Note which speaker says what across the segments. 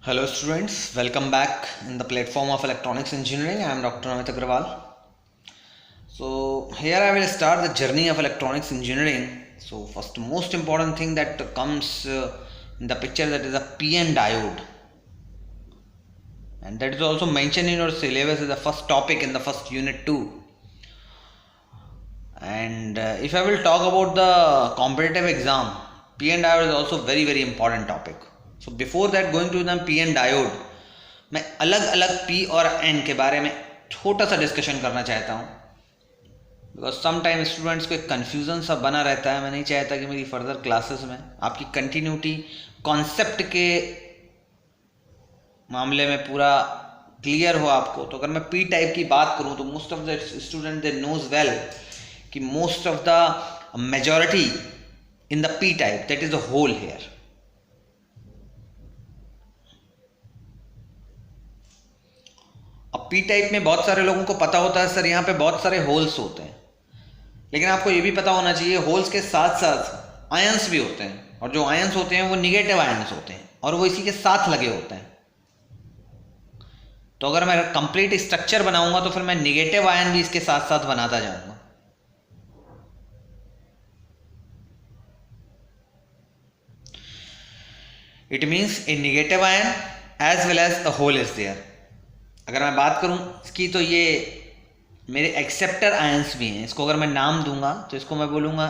Speaker 1: Hello students, welcome back in the platform of electronics engineering. I am Dr. Amit Agrawal. So here I will start the journey of electronics engineering. So first most important thing that comes in the picture, that is a PN diode, and that is also mentioned in your syllabus as the first topic in the first unit 2. And if I will talk about the competitive exam, PN diode is also very important topic. So before that, going to the PN diode, मैं अलग अलग P और N के बारे में छोटा सा discussion करना चाहता हूँ, बिकॉज समटाइम स्टूडेंट्स को एक कन्फ्यूज़न सा बना रहता है. मैं नहीं चाहता कि मेरी फर्दर क्लासेस में आपकी कंटिन्यूटी कॉन्सेप्ट के मामले में पूरा क्लियर हो आपको. तो अगर मैं P टाइप की बात करूँ तो most of the student they knows well कि most of the majority in the P type, that is the hole here. अब P टाइप में बहुत सारे लोगों को पता होता है सर यहाँ पे बहुत सारे होल्स होते हैं, लेकिन आपको ये भी पता होना चाहिए होल्स के साथ साथ आयंस भी होते हैं, और जो आयंस होते हैं वो निगेटिव आयंस होते हैं और वो इसी के साथ लगे होते हैं. तो अगर मैं कंप्लीट स्ट्रक्चर बनाऊंगा तो फिर मैं निगेटिव आयन भी इसके साथ साथ बनाता जाऊंगा. It means a negative ion as well as a hole is there. अगर मैं बात करूं इसकी तो ये मेरे एक्सेप्टर आयंस भी हैं. इसको अगर मैं नाम दूंगा तो इसको मैं बोलूंगा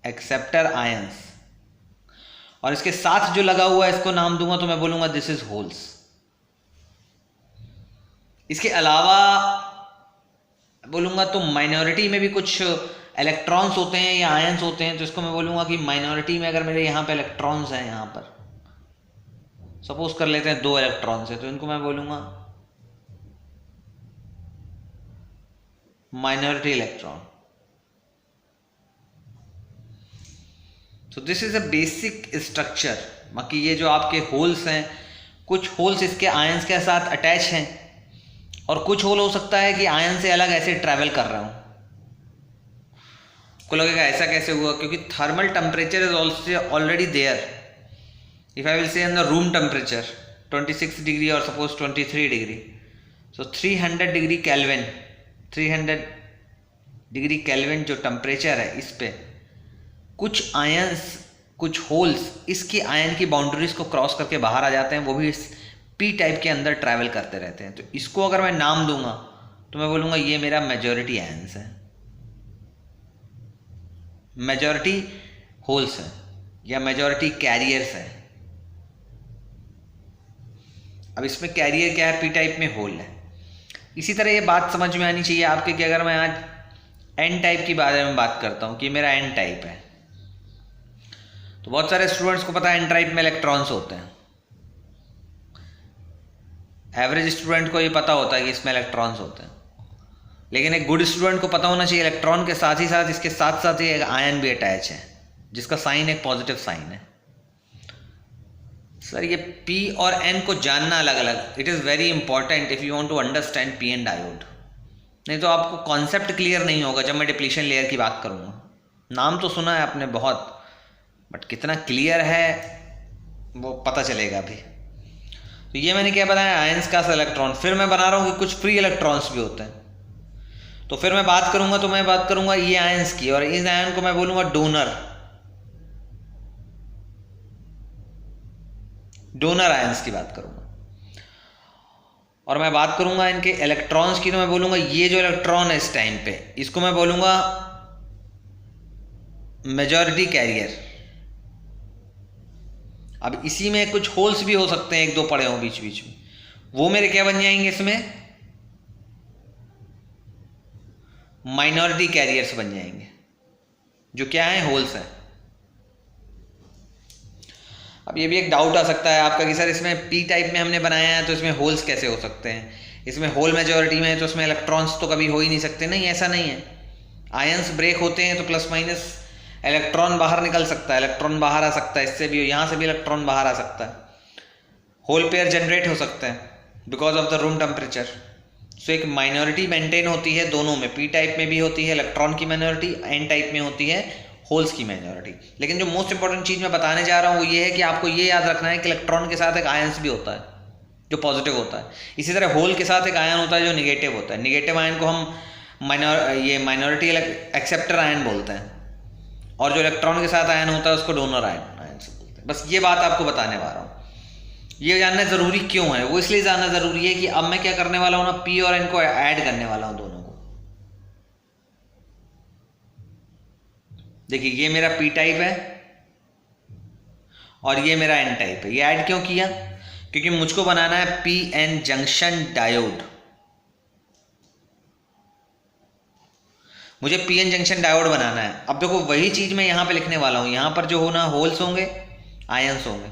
Speaker 1: एक्सेप्टर आयंस, और इसके साथ जो लगा हुआ है इसको नाम दूंगा तो मैं बोलूंगा दिस इज होल्स. इसके अलावा बोलूंगा तो माइनॉरिटी में भी कुछ इलेक्ट्रॉन्स होते हैं या आयंस होते हैं, तो इसको मैं बोलूंगा कि माइनॉरिटी में अगर मेरे यहाँ पे इलेक्ट्रॉन्स हैं, यहाँ पर सपोज कर लेते हैं 2 इलेक्ट्रॉन्स है, तो इनको मैं बोलूंगा minority electron. So this is a basic structure. बाकी ये जो आपके होल्स हैं, कुछ होल्स इसके आयंस के साथ अटैच हैं और कुछ होल हो सकता है कि आयन से अलग ऐसे ट्रैवल कर रहा हूं. को लगेगा ऐसा कैसे हुआ, क्योंकि thermal temperature is also already there. If I will say in the room temperature 26 degree or suppose 23 degree, so 300 degree Kelvin, 300 degree Kelvin जो टेम्परेचर है, इस पे कुछ आयंस, कुछ होल्स इसकी आयन की बाउंड्रीज को क्रॉस करके बाहर आ जाते हैं, वो भी इस P टाइप के अंदर ट्रैवल करते रहते हैं. तो इसको अगर मैं नाम दूंगा तो मैं बोलूँगा ये मेरा मेजॉरिटी आयंस है, मेजॉरिटी होल्स है या मेजॉरिटी कैरियर्स है. अब इसमें कैरियर क्या है, P टाइप में होल है. इसी तरह ये बात समझ में आनी चाहिए आपके कि अगर मैं आज N टाइप की बारे में बात करता हूँ कि मेरा N टाइप है, तो बहुत सारे स्टूडेंट्स को पता है N टाइप में इलेक्ट्रॉन्स होते हैं. एवरेज स्टूडेंट को ये पता होता है कि इसमें इलेक्ट्रॉन्स होते हैं, लेकिन एक गुड स्टूडेंट को पता होना चाहिए इलेक्ट्रॉन के साथ ही साथ इसके साथ साथ ही एक आयन भी अटैच है, जिसका साइन एक पॉजिटिव साइन है. सर ये P और N को जानना अलग अलग, it is very important if you want to understand PN diode. नहीं तो आपको कॉन्सेप्ट क्लियर नहीं होगा जब मैं डिप्लीशन लेयर की बात करूँगा. नाम तो सुना है आपने बहुत, बट कितना क्लियर है वो पता चलेगा अभी. तो ये मैंने क्या बताया, आयंस का इलेक्ट्रॉन. फिर मैं बना रहा हूँ कि कुछ फ्री इलेक्ट्रॉन्स भी होते हैं. तो फिर मैं बात करूँगा तो मैं बात करूँगा ये आयंस की, और इस आयन को मैं बोलूँगा डोनर आयंस की बात करूंगा. और मैं बात करूंगा इनके इलेक्ट्रॉन्स की, तो मैं बोलूंगा ये जो इलेक्ट्रॉन है इस टाइम पे, इसको मैं बोलूंगा मेजॉरिटी कैरियर. अब इसी में कुछ होल्स भी हो सकते हैं, 1-2 पड़े हों बीच बीच में, वो मेरे क्या बन जाएंगे, इसमें माइनॉरिटी कैरियर्स बन जाएंगे, जो क्या है, होल्स हैं. अब ये भी एक डाउट आ सकता है आपका कि सर इसमें P टाइप में हमने बनाया है तो इसमें होल्स कैसे हो सकते हैं, इसमें होल मेजॉरिटी में है तो इसमें इलेक्ट्रॉन्स तो कभी हो ही नहीं सकते. नहीं, ऐसा नहीं है. आयंस ब्रेक होते हैं तो प्लस माइनस इलेक्ट्रॉन बाहर निकल सकता है, इलेक्ट्रॉन बाहर आ सकता है, इससे भी, यहाँ से भी इलेक्ट्रॉन बाहर आ सकता है, होल पेयर जनरेट हो सकते हैं because of the room temperature. So एक माइनॉरिटी मेंटेन होती है दोनों में, P टाइप में भी होती है इलेक्ट्रॉन की माइनॉरिटी, N टाइप में होती है होल्स की मेजॉरिटी। लेकिन जो मोस्ट इंपॉर्टेंट चीज़ मैं बताने जा रहा हूँ वो ये है कि आपको ये याद रखना है कि इलेक्ट्रॉन के साथ एक आयंस भी होता है जो पॉजिटिव होता है। इसी तरह होल के साथ एक आयन होता है जो निगेटिव होता है। निगेटिव आयन को हम माइनॉरिटी एक्सेप्टर आयन बोलते हैं, और जो इलेक्ट्रॉन के साथ आयन होता है उसको डोनर आयन से बोलते हैं। बस ये बात आपको बताने वाला हूँ। ये जानना ज़रूरी क्यों है, वो इसलिए जानना ज़रूरी है कि अब मैं क्या करने वाला हूँ ना, पी और एन को ऐड करने वाला हूँ दोनों को। देखिए ये मेरा पी टाइप है और ये मेरा एन टाइप है। ये ऐड क्यों किया, क्योंकि मुझको बनाना है पी एन जंक्शन डायोड। मुझे पी एन जंक्शन डायोड बनाना है। अब देखो वही चीज़ मैं यहाँ पे लिखने वाला हूँ। यहाँ पर जो होना होल्स होंगे आयंस होंगे,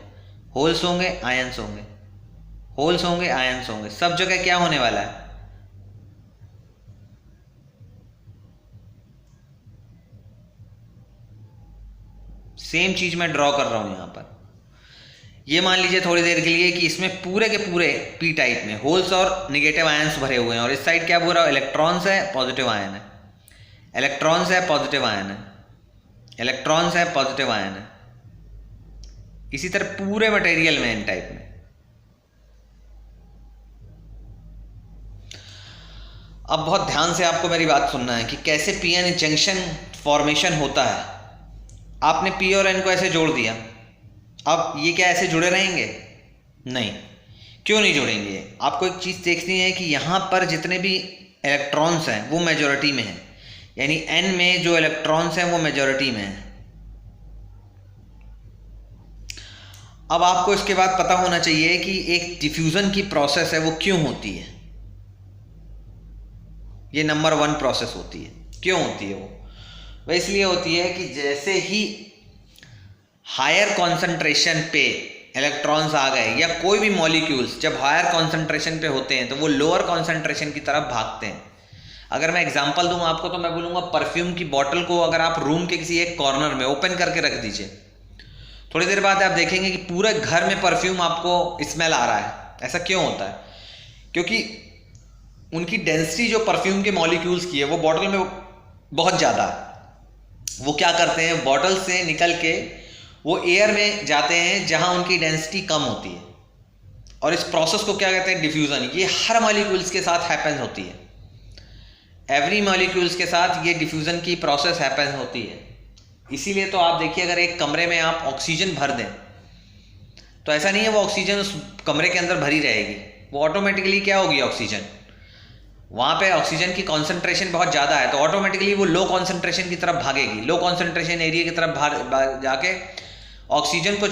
Speaker 1: होल्स होंगे आयंस होंगे, होल्स होंगे आयंस होंगे। सब जगह क्या होने वाला है, सेम चीज़ मैं ड्रॉ कर रहा हूँ यहाँ पर। ये मान लीजिए थोड़ी देर के लिए कि इसमें पूरे के पूरे पी टाइप में होल्स और निगेटिव आयंस भरे हुए हैं, और इस साइड क्या बोल रहा है, इलेक्ट्रॉन्स है पॉजिटिव आयन है, इलेक्ट्रॉन्स है पॉजिटिव आयन है, इलेक्ट्रॉन्स है पॉजिटिव आयन है। इसी तरह पूरे मटेरियल में एन टाइप में। अब बहुत ध्यान से आपको मेरी बात सुनना है कि कैसे पी एन जंक्शन फॉर्मेशन होता है। आपने पी और एन को ऐसे जोड़ दिया, अब ये क्या ऐसे जुड़े रहेंगे, नहीं। क्यों नहीं जुड़ेंगे, आपको एक चीज़ देखनी है कि यहाँ पर जितने भी इलेक्ट्रॉन्स हैं वो मेजॉरिटी में हैं, यानी एन में जो इलेक्ट्रॉन्स हैं वो मेजॉरिटी में हैं। अब आपको इसके बाद पता होना चाहिए कि एक डिफ्यूज़न की प्रोसेस है वो क्यों होती है। ये नंबर 1 प्रोसेस होती है। क्यों होती है वो इसलिए होती है कि जैसे ही हायर कॉन्सेंट्रेशन पे इलेक्ट्रॉन्स आ गए, या कोई भी मॉलिक्यूल्स जब हायर कॉन्सेंट्रेशन पे होते हैं तो वो लोअर कॉन्सेंट्रेशन की तरफ भागते हैं। अगर मैं एग्जांपल दूं आपको तो मैं बोलूँगा परफ्यूम की बॉटल को अगर आप रूम के किसी एक कॉर्नर में ओपन करके रख दीजिए, थोड़ी देर बाद आप देखेंगे कि पूरे घर में परफ्यूम आपको स्मेल आ रहा है। ऐसा क्यों होता है, क्योंकि उनकी डेंसिटी जो परफ्यूम के मॉलिक्यूल्स की है वो बॉटल में बहुत ज़्यादा है। वो क्या करते हैं, बॉटल से निकल के वो एयर में जाते हैं जहां उनकी डेंसिटी कम होती है, और इस प्रोसेस को क्या कहते हैं, डिफ्यूज़न। ये हर मॉलिक्यूल्स के साथ हैपन होती है, एवरी मॉलिक्यूल्स के साथ ये डिफ्यूज़न की प्रोसेस हैपन होती है। इसीलिए तो आप देखिए अगर एक कमरे में आप ऑक्सीजन भर दें तो ऐसा नहीं है वो ऑक्सीजन उस कमरे के अंदर भरी रहेगी, वो ऑटोमेटिकली क्या होगी, ऑक्सीजन वहाँ पे ऑक्सीजन की कॉन्सेंट्रेशन बहुत ज़्यादा है तो ऑटोमेटिकली वो लो कॉन्सेंट्रेशन की तरफ भागेगी, लो कॉन्सेंट्रेशन एरिया की तरफ जाके ऑक्सीजन को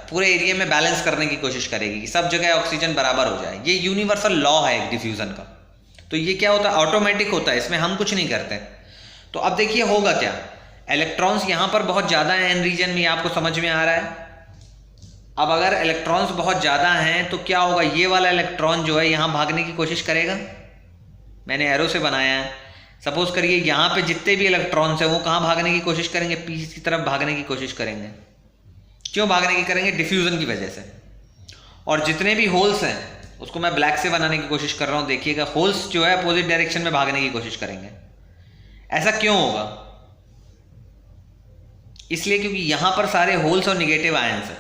Speaker 1: पूरे एरिया में बैलेंस करने की कोशिश करेगी कि सब जगह ऑक्सीजन बराबर हो जाए। ये यूनिवर्सल लॉ है एक डिफ्यूज़न का। तो ये क्या होता है, ऑटोमेटिक होता है, इसमें हम कुछ नहीं करते। तो अब देखिए होगा क्या, इलेक्ट्रॉन्स यहाँ पर बहुत ज़्यादा हैं एन रीजन में, आपको समझ में आ रहा है। अब अगर इलेक्ट्रॉन्स बहुत ज़्यादा हैं तो क्या होगा, ये वाला इलेक्ट्रॉन जो है यहाँ भागने की कोशिश करेगा। मैंने एरो से बनाया है, सपोज करिए यहाँ पे जितने भी इलेक्ट्रॉन्स हैं वो कहाँ भागने की कोशिश करेंगे, पी की तरफ भागने की कोशिश करेंगे। क्यों भागने की करेंगे, डिफ्यूज़न की वजह से। और जितने भी होल्स हैं उसको मैं ब्लैक से बनाने की कोशिश कर रहा हूँ, देखिएगा होल्स जो है अपोजिट डायरेक्शन में भागने की कोशिश करेंगे। ऐसा क्यों होगा, इसलिए क्योंकि यहाँ पर सारे होल्स और निगेटिव आयंस हैं,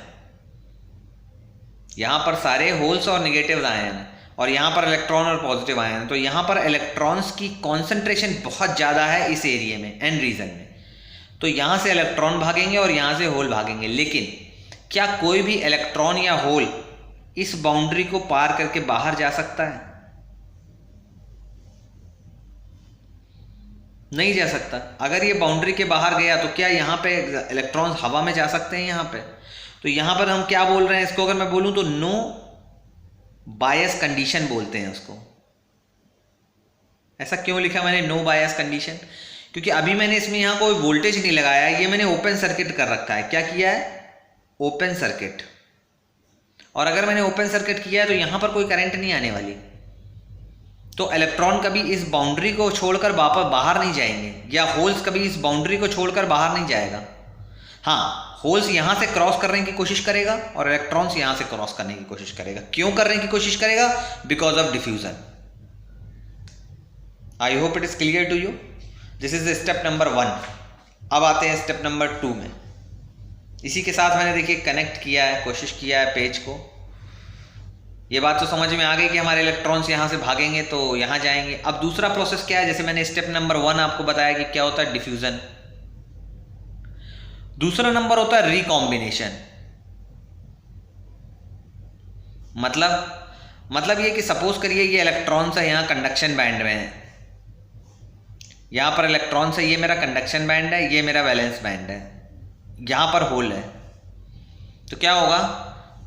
Speaker 1: यहाँ पर सारे होल्स और निगेटिव आयन हैं, और यहाँ पर इलेक्ट्रॉन और पॉजिटिव आयन। तो यहाँ पर इलेक्ट्रॉन्स की कॉन्सेंट्रेशन बहुत ज़्यादा है इस एरिया में, एन रीजन में। तो यहाँ से इलेक्ट्रॉन भागेंगे और यहाँ से होल भागेंगे। लेकिन क्या कोई भी इलेक्ट्रॉन या होल इस बाउंड्री को पार करके बाहर जा सकता है, नहीं जा सकता। अगर ये बाउंड्री के बाहर गया तो क्या यहाँ पे इलेक्ट्रॉन्स हवा में जा सकते हैं यहाँ पे। तो यहाँ पर हम क्या बोल रहे हैं इसको, अगर मैं बोलूँ तो नो बायस कंडीशन बोलते हैं उसको। ऐसा क्यों लिखा मैंने नो बायस कंडीशन, क्योंकि अभी मैंने इसमें यहाँ कोई वोल्टेज नहीं लगाया है, ये मैंने ओपन सर्किट कर रखा है। क्या किया है, ओपन सर्किट। और अगर मैंने ओपन सर्किट किया है तो यहाँ पर कोई करंट नहीं आने वाली, तो इलेक्ट्रॉन कभी इस बाउंड्री को छोड़कर वापस बाहर नहीं जाएंगे, या होल्स कभी इस बाउंड्री को छोड़कर बाहर नहीं जाएगा। हाँ, होल्स यहाँ से क्रॉस करने की कोशिश करेगा और इलेक्ट्रॉन्स यहाँ से क्रॉस करने की कोशिश करेगा। क्यों करने की कोशिश करेगा, because of diffusion. I hope it is clear to you. This is step number 1। अब आते हैं स्टेप नंबर 2 में। इसी के साथ मैंने देखिए कनेक्ट किया है, कोशिश किया है पेज को। ये बात तो समझ में आ गई कि हमारे इलेक्ट्रॉन्स यहाँ से भागेंगे तो यहाँ जाएंगे। अब दूसरा प्रोसेस क्या है, जैसे मैंने स्टेप नंबर 1 आपको बताया कि क्या होता है डिफ्यूजन। दूसरा नंबर होता है रिकॉम्बिनेशन। मतलब ये कि सपोज करिए ये इलेक्ट्रॉन्स है यहाँ कंडक्शन बैंड में है, यहाँ पर इलेक्ट्रॉन्स है, ये मेरा कंडक्शन बैंड है, ये मेरा वैलेंस बैंड है, यहाँ पर होल है। तो क्या होगा,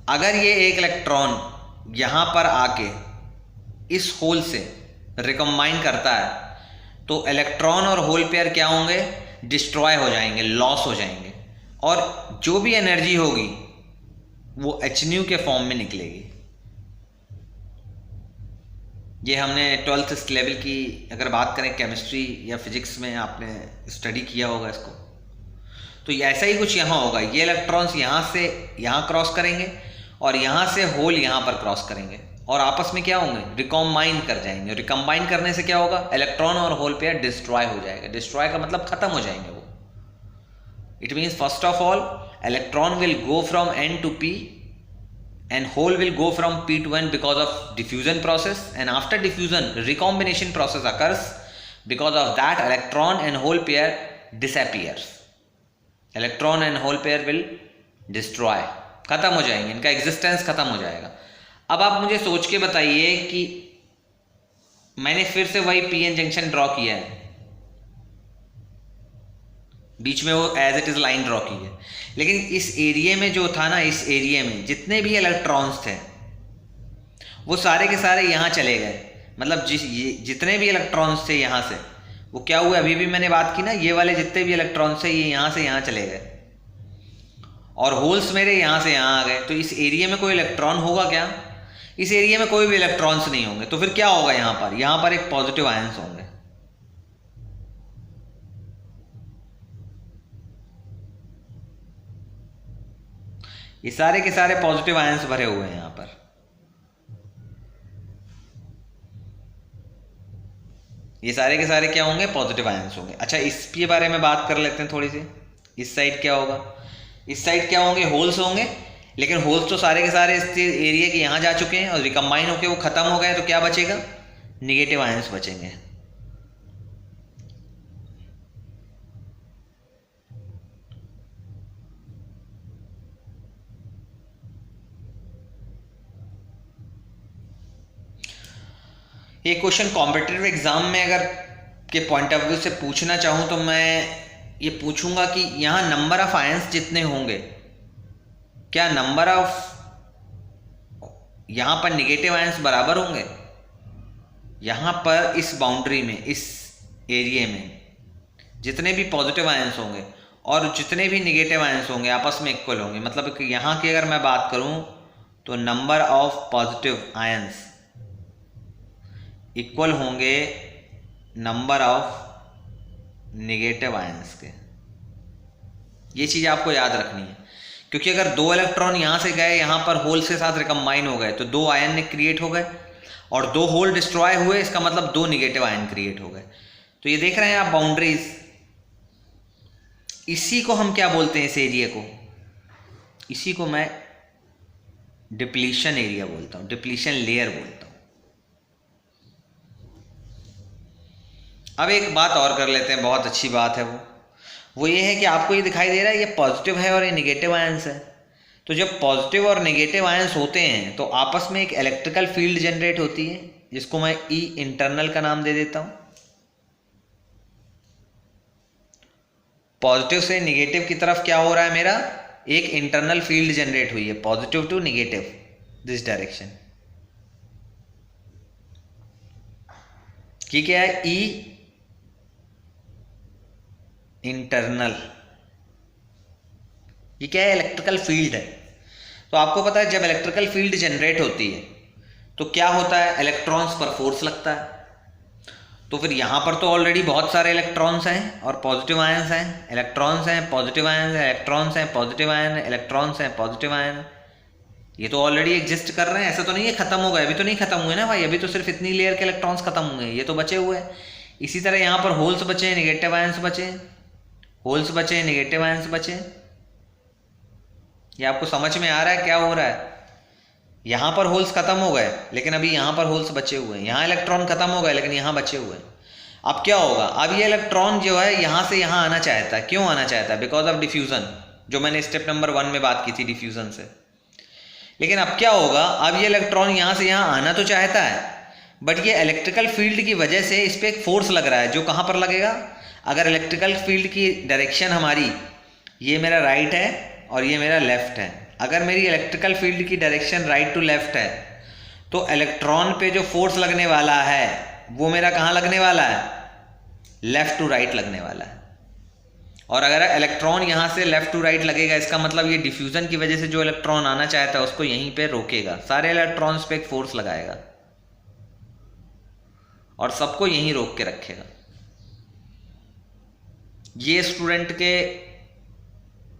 Speaker 1: अगर ये एक इलेक्ट्रॉन यहाँ पर आके इस होल से रिकम्बाइन करता है तो इलेक्ट्रॉन और होल पेयर क्या होंगे, डिस्ट्रॉय हो जाएंगे, लॉस हो जाएंगे, और जो भी एनर्जी होगी वो hν के फॉर्म में निकलेगी। ये हमने 12th लेवल की अगर बात करें केमिस्ट्री या फिजिक्स में आपने स्टडी किया होगा इसको। तो ऐसा ही कुछ यहाँ होगा, ये इलेक्ट्रॉन्स यहाँ से यहाँ क्रॉस करेंगे और यहाँ से होल यहाँ पर क्रॉस करेंगे और आपस में क्या होंगे, रिकॉम्बाइन कर जाएंगे। रिकॉम्बाइन करने से क्या होगा, इलेक्ट्रॉन और होल पेयर डिस्ट्रॉय हो जाएगा। डिस्ट्रॉय का मतलब खत्म हो जाएंगे वो। It means first of all electron will go from N to P and hole will go from P to N because of diffusion process, and after diffusion recombination process occurs. Because of that electron and hole pair disappears. Electron and hole pair will destroy, खत्म हो जाएंगे, इनका existence खत्म हो जाएगा। अब आप मुझे सोच के बताइए कि मैंने फिर से वही PN जंक्शन ड्रॉ किया है, बीच में वो as it is line draw की है, लेकिन इस एरिया में जो था ना, इस एरिया में जितने भी इलेक्ट्रॉन्स थे वो सारे के सारे यहाँ चले गए। मतलब जितने भी इलेक्ट्रॉन्स थे यहाँ से वो क्या हुए, अभी भी मैंने बात की ना, ये वाले जितने भी इलेक्ट्रॉन्स थे ये यहाँ से यहाँ चले गए और होल्स मेरे यहाँ से यहाँ आ गए। तो इस एरिया में कोई इलेक्ट्रॉन होगा क्या, इस एरिया में कोई भी इलेक्ट्रॉन्स नहीं होंगे। तो फिर क्या होगा, यहाँ पर एक पॉजिटिव आयंस होंगे। ये सारे के सारे पॉजिटिव आयंस भरे हुए हैं यहाँ पर। ये सारे के सारे क्या होंगे, पॉजिटिव आयंस होंगे। अच्छा, इसके बारे में बात कर लेते हैं थोड़ी सी। इस साइड क्या होगा, इस साइड क्या होंगे, होल्स होंगे, लेकिन होल्स तो सारे के सारे इस एरिया के यहाँ जा चुके हैं और रिकम्बाइन होके वो खत्म हो गए। तो क्या बचेगा, निगेटिव आयंस बचेंगे। ये क्वेश्चन कॉम्पिटिटिव एग्जाम में अगर के पॉइंट ऑफ व्यू से पूछना चाहूँ तो मैं ये पूछूंगा कि यहाँ नंबर ऑफ आयंस जितने होंगे, क्या नंबर ऑफ यहाँ पर निगेटिव आयंस बराबर होंगे। यहाँ पर इस बाउंड्री में, इस एरिया में जितने भी पॉजिटिव आयंस होंगे और जितने भी निगेटिव आयंस होंगे आपस में इक्वल होंगे। मतलब कि यहाँ की अगर मैं बात करूँ तो number of positive ions equal होंगे नंबर ऑफ निगेटिव आयंस के। ये चीज़ आपको याद रखनी है, क्योंकि अगर दो इलेक्ट्रॉन यहाँ से गए, यहाँ पर होल के साथ रिकम्बाइन हो गए तो दो आयन ने क्रिएट हो गए, और दो होल डिस्ट्रॉय हुए, इसका मतलब दो निगेटिव आयन क्रिएट हो गए। तो ये देख रहे हैं आप बाउंड्रीज, इसी को हम क्या बोलते हैं, इस एरिया को, इसी को मैं डिप्लीशन एरिया बोलता हूँ, डिप्लीशन लेयर बोलता हूँ। अब एक बात और कर लेते हैं, बहुत अच्छी बात है वो ये है कि आपको ये दिखाई दे रहा है ये पॉजिटिव है और ये निगेटिव आयंस है। तो जब पॉजिटिव और नेगेटिव आयंस होते हैं तो आपस में एक इलेक्ट्रिकल फील्ड जनरेट होती है, जिसको मैं ई इंटरनल का नाम दे देता हूं। पॉजिटिव से नेगेटिव की तरफ क्या हो रहा है, मेरा एक इंटरनल फील्ड जनरेट हुई है, positive to negative this direction. ये क्या है, ई इंटरनल, ये क्या है, इलेक्ट्रिकल फील्ड है। तो आपको पता है जब इलेक्ट्रिकल फील्ड जनरेट होती है तो क्या होता है, इलेक्ट्रॉन्स पर फोर्स लगता है। तो फिर यहाँ पर तो ऑलरेडी बहुत सारे इलेक्ट्रॉन्स हैं और पॉजिटिव आयंस हैं, इलेक्ट्रॉन्स हैं, पॉजिटिव आयंस हैं, इलेक्ट्रॉन्स हैं, पॉजिटिव आयन, इलेक्ट्रॉन्स हैं, पॉजिटिव आयन, ये तो ऑलरेडी एग्जिस्ट कर रहे हैं। ऐसा तो नहीं है खत्म हो गए, अभी तो नहीं खत्म हुए ना भाई, अभी तो सिर्फ इतनी लेयर के इलेक्ट्रॉन्स खत्म हुए हैं, ये तो बचे हुए हैं। इसी तरह यहाँ पर होल्स बचे हैं, निगेटिव आयंस बचे हैं, होल्स बचे, नेगेटिव आयंस बचे। ये आपको समझ में आ रहा है क्या हो रहा है? यहाँ पर होल्स खत्म हो गए लेकिन अभी यहाँ पर होल्स बचे हुए हैं, यहाँ इलेक्ट्रॉन खत्म हो गए लेकिन यहाँ बचे हुए हैं। अब क्या होगा? अब ये इलेक्ट्रॉन जो है यहाँ से यहाँ आना चाहता है। क्यों आना चाहता है? बिकॉज ऑफ डिफ्यूज़न, जो मैंने स्टेप नंबर 1 में बात की थी डिफ्यूज़न से। लेकिन अब क्या होगा? अब ये इलेक्ट्रॉन यहाँ से यहाँ आना तो चाहता है, बट ये इलेक्ट्रिकल फील्ड की वजह से इस पर एक फोर्स लग रहा है, जो कहाँ पर लगेगा? अगर इलेक्ट्रिकल फील्ड की डायरेक्शन हमारी, ये मेरा राइट है और ये मेरा लेफ्ट है, अगर मेरी इलेक्ट्रिकल फील्ड की डायरेक्शन राइट टू लेफ्ट है तो इलेक्ट्रॉन पे जो फोर्स लगने वाला है वो मेरा कहाँ लगने वाला है? लेफ्ट टू राइट लगने वाला है। और अगर इलेक्ट्रॉन यहाँ से लेफ्ट टू राइट लगेगा, इसका मतलब ये डिफ्यूजन की वजह से जो इलेक्ट्रॉन आना चाहता है उसको यहीं पे रोकेगा, सारे इलेक्ट्रॉन्स पे एक फोर्स लगाएगा और सबको यहीं रोक के रखेगा। ये स्टूडेंट के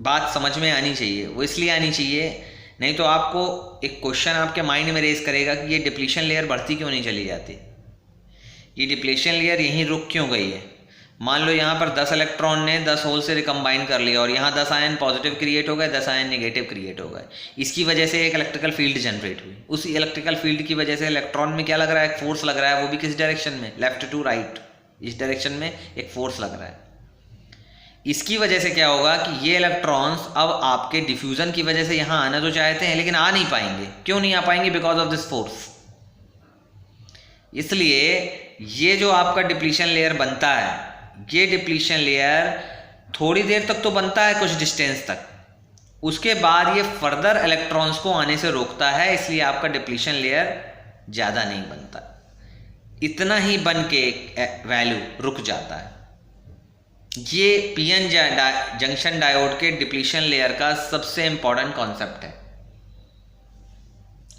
Speaker 1: बात समझ में आनी चाहिए, वो इसलिए आनी चाहिए, नहीं तो आपको एक क्वेश्चन आपके माइंड में रेज करेगा कि ये डिप्लीशन लेयर बढ़ती क्यों नहीं चली जाती, ये डिप्लीशन लेयर यहीं रुक क्यों गई है। मान लो यहाँ पर 10 इलेक्ट्रॉन ने 10 होल से रिकम्बाइन कर लिया और यहाँ 10 आयन पॉजिटिव क्रिएट हो गए, 10 आयन नेगेटिव क्रिएट हो गए। इसकी वजह से एक इलेक्ट्रिकल फील्ड जनरेट हुई। उस इलेक्ट्रिकल फील्ड की वजह से इलेक्ट्रॉन में क्या लग रहा है? एक फोर्स लग रहा है, वो भी किस डायरेक्शन में? लेफ्ट टू राइट, इस डायरेक्शन में एक फोर्स लग रहा है। इसकी वजह से क्या होगा कि ये इलेक्ट्रॉन्स अब आपके डिफ्यूजन की वजह से यहाँ आना तो चाहते हैं लेकिन आ नहीं पाएंगे। क्यों नहीं आ पाएंगे? Because of this force. इसलिए ये जो आपका डिप्लीशन लेयर बनता है, ये डिप्लीशन लेयर थोड़ी देर तक तो बनता है, कुछ डिस्टेंस तक, उसके बाद ये फर्दर इलेक्ट्रॉन्स को आने से रोकता है, इसलिए आपका डिप्लीशन लेयर ज़्यादा नहीं बनता, इतना ही बन के वैल्यू रुक जाता है। ये पीएन जंक्शन डायोड के डिप्लीशन लेयर का सबसे इंपॉर्टेंट कॉन्सेप्ट है।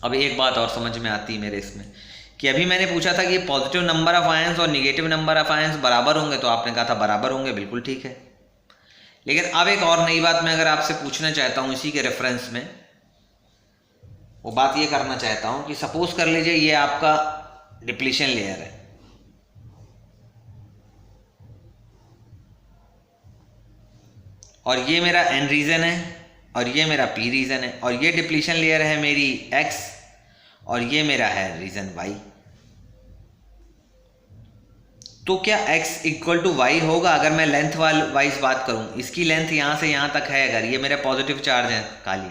Speaker 1: अब एक बात और समझ में आती है मेरे इसमें कि अभी मैंने पूछा था कि पॉजिटिव नंबर ऑफ आयंस और नेगेटिव नंबर ऑफ आयंस बराबर होंगे, तो आपने कहा था बराबर होंगे, बिल्कुल ठीक है। लेकिन अब एक और नई बात मैं अगर आपसे पूछना चाहता हूँ इसी के रेफरेंस में, वो बात ये करना चाहता हूँ कि सपोज कर लीजिए ये आपका डिप्लीशन लेयर है और ये मेरा एन रीजन है और ये मेरा पी रीजन है और ये डिप्लीशन लेयर है मेरी एक्स और ये मेरा है रीजन वाई। तो क्या x इक्वल टू वाई होगा? अगर मैं लेंथ वाइज बात करूं, इसकी लेंथ यहाँ से यहाँ तक है, अगर ये मेरे पॉजिटिव चार्ज हैं खाली,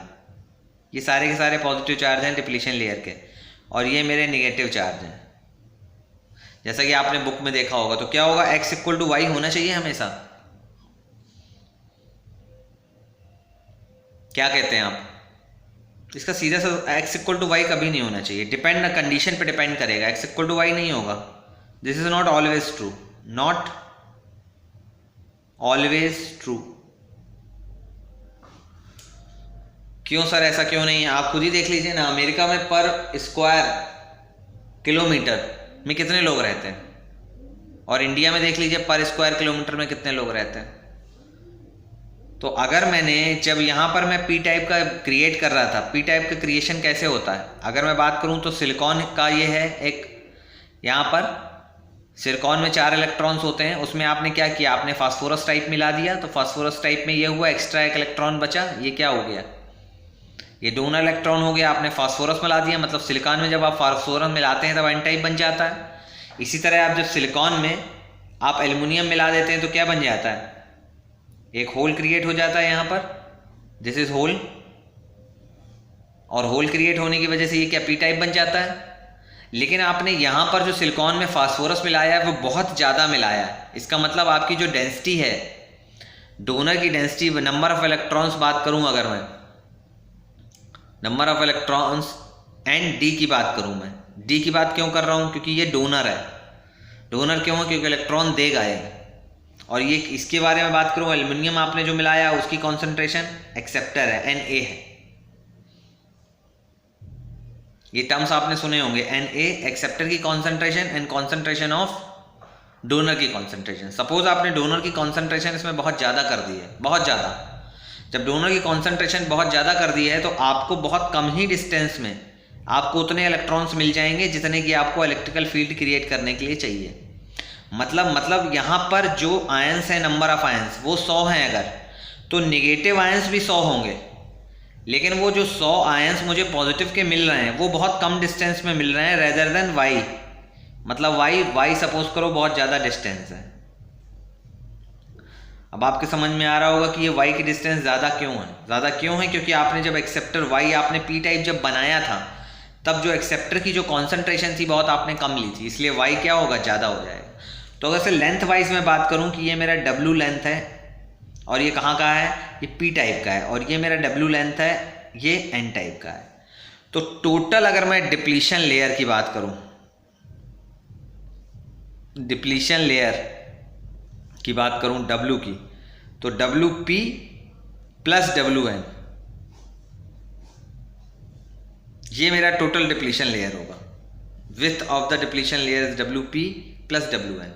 Speaker 1: ये सारे के सारे पॉजिटिव चार्ज हैं डिप्लीशन लेयर के, और ये मेरे नेगेटिव चार्ज हैं, जैसा कि आपने बुक में देखा होगा, तो क्या होगा? x इक्वल टू वाई होना चाहिए हमेशा। क्या कहते हैं आप? इसका सीधा सा x इक्वल टू वाई कभी नहीं होना चाहिए, डिपेंड कंडीशन पे डिपेंड करेगा, x इक्वल टू वाई नहीं होगा। This is not always true, not always true. क्यों सर, ऐसा क्यों नहीं है? आप खुद ही देख लीजिए ना, अमेरिका में पर स्क्वायर किलोमीटर में कितने लोग रहते हैं और इंडिया में देख लीजिए पर स्क्वायर किलोमीटर में कितने लोग रहते हैं। तो अगर मैंने जब यहाँ पर मैं पी टाइप का क्रिएट कर रहा था, पी टाइप का क्रिएशन कैसे होता है अगर मैं बात करूँ तो सिलिकॉन का ये है एक, यहाँ पर सिलिकॉन में 4 इलेक्ट्रॉन्स होते हैं, उसमें आपने क्या किया? आपने फास्फोरस टाइप मिला दिया, तो फास्फोरस टाइप में ये हुआ, एक्स्ट्रा एक इलेक्ट्रॉन बचा, ये क्या हो गया? ये डोनर इलेक्ट्रॉन हो गया। आपने फास्फोरस मिला दिया, मतलब सिलिकॉन में जब आप फास्फोरस मिलाते हैं तब एन टाइप बन जाता है। इसी तरह आप जब सिलिकॉन में आप एल्युमिनियम मिला देते हैं तो क्या बन जाता है? एक होल क्रिएट हो जाता है यहाँ पर, दिस इज होल, और होल क्रिएट होने की वजह से ये क्या पी टाइप बन जाता है। लेकिन आपने यहाँ पर जो सिलिकॉन में फास्फोरस मिलाया है वो बहुत ज़्यादा मिलाया है, इसका मतलब आपकी जो डेंसिटी है, डोनर की डेंसिटी, नंबर ऑफ इलेक्ट्रॉन्स बात करूँ अगर मैं, number of electrons and D की बात करूँ मैं, डी की बात क्यों कर रहा हूँ? क्योंकि ये डोनर है। डोनर क्यों है? क्योंकि इलेक्ट्रॉन देगा ये। और ये इसके बारे में बात करूँ, एल्युमिनियम आपने जो मिलाया उसकी कॉन्सेंट्रेशन एक्सेप्टर है, Na है। ये टर्म्स आपने सुने होंगे, Na एक्सेप्टर की concentration and concentration of donor की कॉन्सेंट्रेशन। सपोज आपने डोनर की कॉन्सेंट्रेशन इसमें बहुत ज़्यादा कर दी है, बहुत ज़्यादा, जब डोनर की कॉन्सेंट्रेशन बहुत ज़्यादा कर दी है तो आपको बहुत कम ही डिस्टेंस में आपको उतने इलेक्ट्रॉन्स मिल जाएंगे जितने कि आपको इलेक्ट्रिकल फील्ड क्रिएट करने के लिए चाहिए। मतलब यहाँ पर जो आयंस है, नंबर ऑफ आयंस वो 100 हैं अगर, तो निगेटिव आयंस भी 100 होंगे, लेकिन वो जो 100 आयंस मुझे पॉजिटिव के मिल रहे हैं वो बहुत कम डिस्टेंस में मिल रहे हैं रेदर देन वाई। मतलब वाई सपोज करो बहुत ज़्यादा डिस्टेंस है। अब आपके समझ में आ रहा होगा कि ये वाई की डिस्टेंस ज़्यादा क्यों है। ज़्यादा क्यों है? क्योंकि आपने जब एक्सेप्टर वाई आपने पी टाइप जब बनाया था तब जो एक्सेप्टर की जो कॉन्सेंट्रेशन थी बहुत आपने कम ली थी, इसलिए वाई क्या होगा, ज़्यादा हो जाएगा। तो अगर से लेंथ वाइज में बात करूँ कि ये मेरा डब्ल्यू लेंथ है और ये कहाँ का है, ये पी टाइप का है, और ये मेरा डब्ल्यू लेंथ है, ये एन टाइप का है। तो टोटल अगर मैं डिप्लीशन लेयर की बात करूँ, डिप्लीशन लेयर की बात करूं W की, तो WP प्लस WN ये मेरा टोटल डिप्लीशन लेयर होगा। Width of the depletion layer is WP plus WN।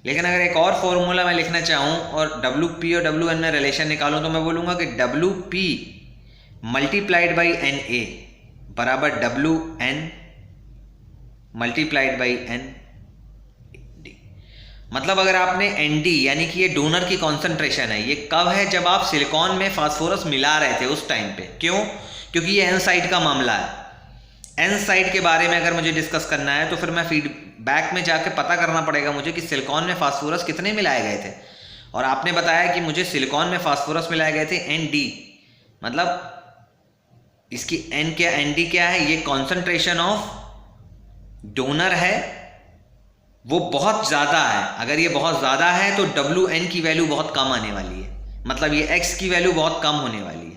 Speaker 1: लेकिन अगर एक और फॉर्मूला मैं लिखना चाहूं और WP और WN में रिलेशन निकालूं तो मैं बोलूंगा कि WP मल्टीप्लाइड बाई NA बराबर WN मल्टीप्लाइड बाई N। मतलब अगर आपने ND यानी कि ये डोनर की कॉन्सेंट्रेशन है, ये कब है, जब आप सिलिकॉन में फास्फोरस मिला रहे थे उस टाइम पे। क्यों? क्योंकि ये एन साइड का मामला है। एन साइड के बारे में अगर मुझे डिस्कस करना है तो फिर मैं फीडबैक में जाके पता करना पड़ेगा मुझे कि सिलिकॉन में फास्फोरस कितने मिलाए गए थे, और आपने बताया कि मुझे सिलिकॉन में फास्फोरस मिलाए गए थे ND। मतलब इसकी N क्या, ND क्या है, ये कॉन्सेंट्रेशन ऑफ डोनर है, वो बहुत ज़्यादा है। अगर ये बहुत ज़्यादा है तो WN की वैल्यू बहुत कम आने वाली है, मतलब ये X की वैल्यू बहुत कम होने वाली है।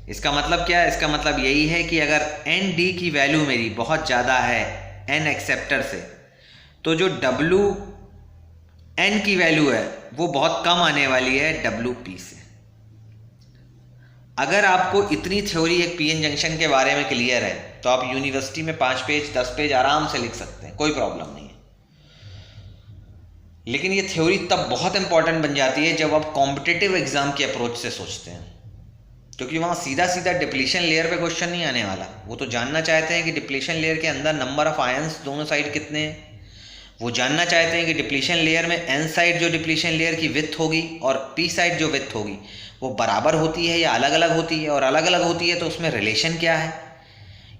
Speaker 1: इसका मतलब क्या है? इसका मतलब यही है कि अगर ND की वैल्यू मेरी बहुत ज़्यादा है N एक्सेप्टर से, तो जो WN की वैल्यू है वो बहुत कम आने वाली है WP से। अगर आपको इतनी थ्योरी एक PN जंक्शन के बारे में क्लियर है तो आप यूनिवर्सिटी में 5 पेज 10 पेज आराम से लिख सकते हैं, कोई प्रॉब्लम नहीं है। लेकिन ये थ्योरी तब बहुत इंपॉर्टेंट बन जाती है जब आप कॉम्पिटिटिव एग्जाम के अप्रोच से सोचते हैं, क्योंकि वहाँ सीधा सीधा डिप्लीशन लेयर पे क्वेश्चन नहीं आने वाला। वो तो जानना चाहते हैं कि डिप्लीशन लेयर के अंदर नंबर ऑफ आयंस दोनों साइड कितने हैं। वो जानना चाहते हैं कि डिप्लीशन लेयर में एन साइड जो डिप्लीशन लेयर की विड्थ होगी और पी साइड जो विड्थ होगी वो बराबर होती है या अलग अलग होती है, और अलग अलग होती है तो उसमें रिलेशन क्या है,